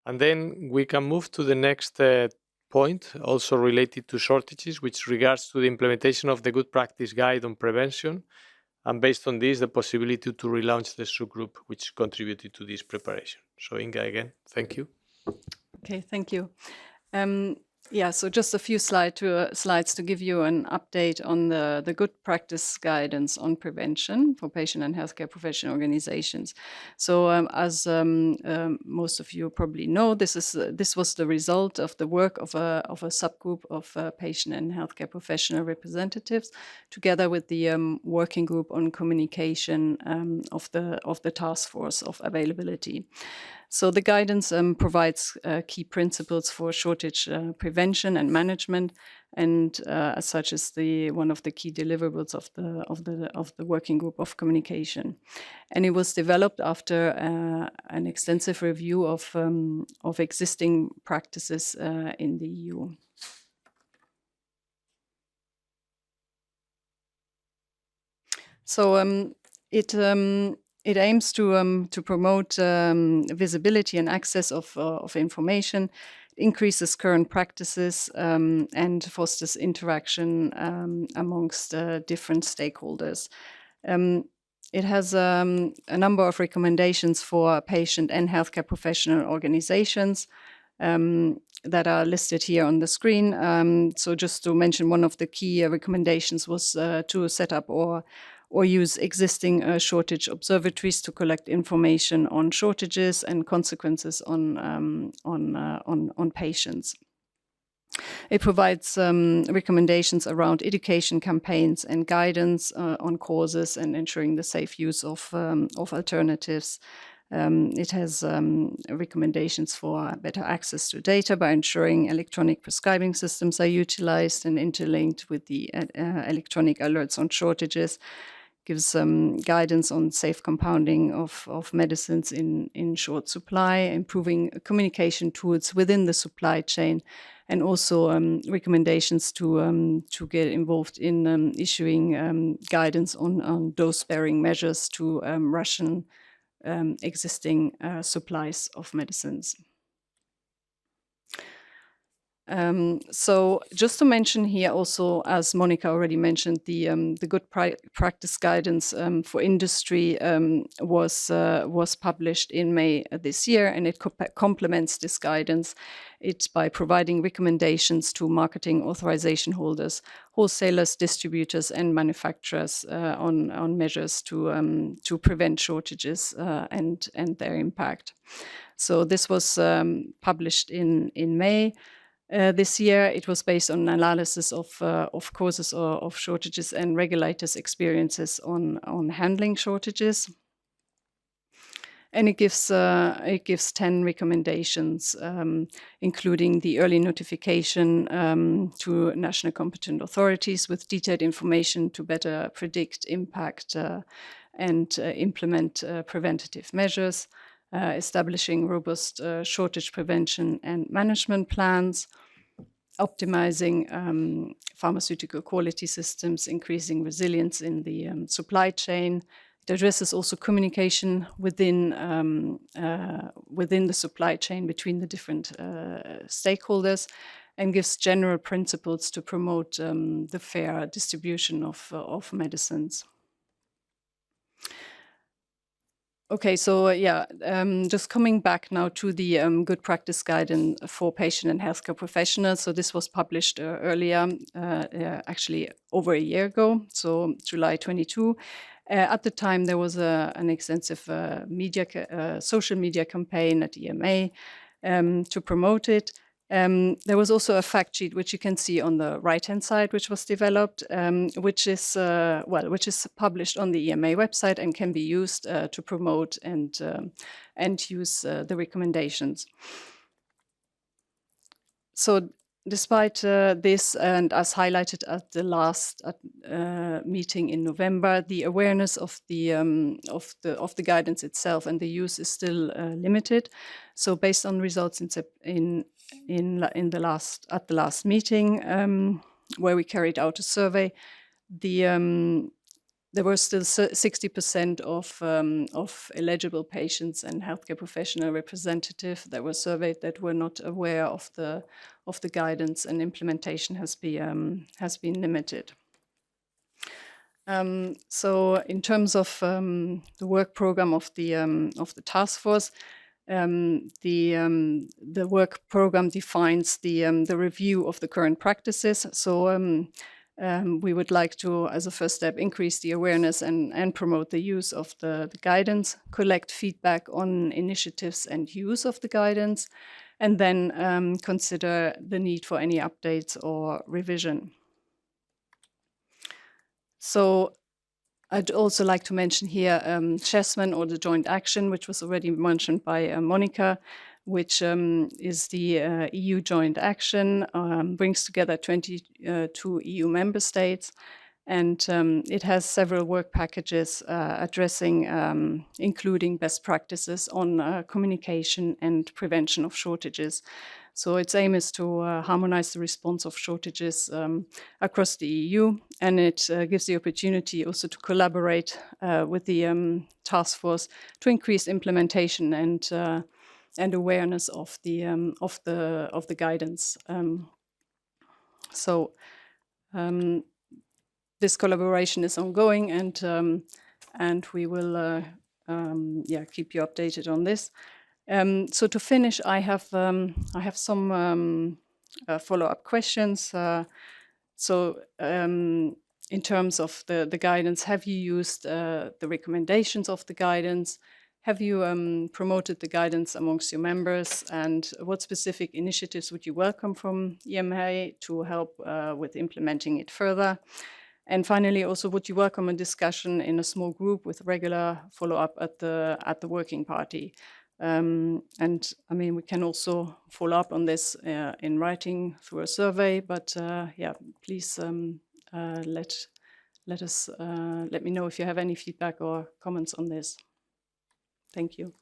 And then we can move to the next point, also related to shortages, which regards to the implementation of the good practice guide on prevention. And based on this, the possibility to relaunch the subgroup, which contributed to this preparation. So Inga, again, thank you. Okay, thank you. Yeah, so just a few slides to give you an update on the good practice guidance on prevention for patient and healthcare professional organizations. So as most of you probably know, this was the result of the work of a subgroup of patient and healthcare professional representatives, together with the working group on communication of the task force of availability. So the guidance provides key principles for shortage prevention and management, and as such is one of the key deliverables of the working group of communication. And it was developed after an extensive review of existing practices in the EU. So it aims to promote visibility and access of information, increases current practices, and fosters interaction amongst different stakeholders. It has a number of recommendations for patient and healthcare professional organizations that are listed here on the screen. So just to mention, one of the key recommendations was to set up or use existing shortage observatories to collect information on shortages and consequences on patients. It provides recommendations around education campaigns and guidance on causes and ensuring the safe use of alternatives. It has recommendations for better access to data by ensuring electronic prescribing systems are utilized and interlinked with the electronic alerts on shortages. Gives some guidance on safe compounding of medicines in short supply, improving communication tools within the supply chain, and also recommendations to get involved in issuing guidance on dose-sparing measures to Russian existing supplies of medicines. So just to mention here also, as Monica already mentioned, the good practice guidance for industry was published in May this year, and it complements this guidance. It's by providing recommendations to marketing authorization holders, wholesalers, distributors, and manufacturers on measures to prevent shortages and their impact. So this was published in May. This year, it was based on analysis of causes of shortages and regulators' experiences on handling shortages. And it gives 10 recommendations, including the early notification to national competent authorities with detailed information to better predict impact and implement preventative measures. Establishing robust shortage prevention and management plans, optimizing pharmaceutical quality systems, increasing resilience in the supply chain. It addresses also communication within the supply chain between the different stakeholders, and gives general principles to promote the fair distribution of medicines. Okay, so just coming back now to the good practice guidance for patient and healthcare professionals. So this was published earlier, actually over a year ago, so July 22. At the time, there was an extensive social media campaign at EMA to promote it. There was also a fact sheet, which you can see on the right-hand side, which was developed, which is published on the EMA website and can be used to promote and use the recommendations. So, despite this, and as highlighted at the last meeting in November, the awareness of the guidance itself and the use is still limited. So, based on results at the last meeting, where we carried out a survey, the there were still 60% of eligible patients and healthcare professional representatives that were surveyed that were not aware of the guidance, and implementation has been limited. So in terms of the work program of the task force, the work program defines the review of the current practices. So we would like to, as a first step, increase the awareness and promote the use of the guidance, collect feedback on initiatives and use of the guidance, and then consider the need for any updates or revision. So I'd also like to mention here JASMINE, or the joint action, which was already mentioned by Monica, which is the EU joint action, brings together 22 EU member states, and it has several work packages addressing, including best practices on communication and prevention of shortages. So its aim is to harmonize the response of shortages across the EU, and it gives the opportunity also to collaborate with the task force to increase implementation and awareness of the guidance. So this collaboration is ongoing, and we will keep you updated on this. So to finish, I have some follow-up questions. In terms of the guidance, have you used the recommendations of the guidance? Have you promoted the guidance amongst your members? And what specific initiatives would you welcome from EMA to help with implementing it further? And finally, also, would you welcome a discussion in a small group with regular follow-up at the working party? And I mean, we can also follow up on this in writing through a survey, but please let me know if you have any feedback or comments on this. Thank you.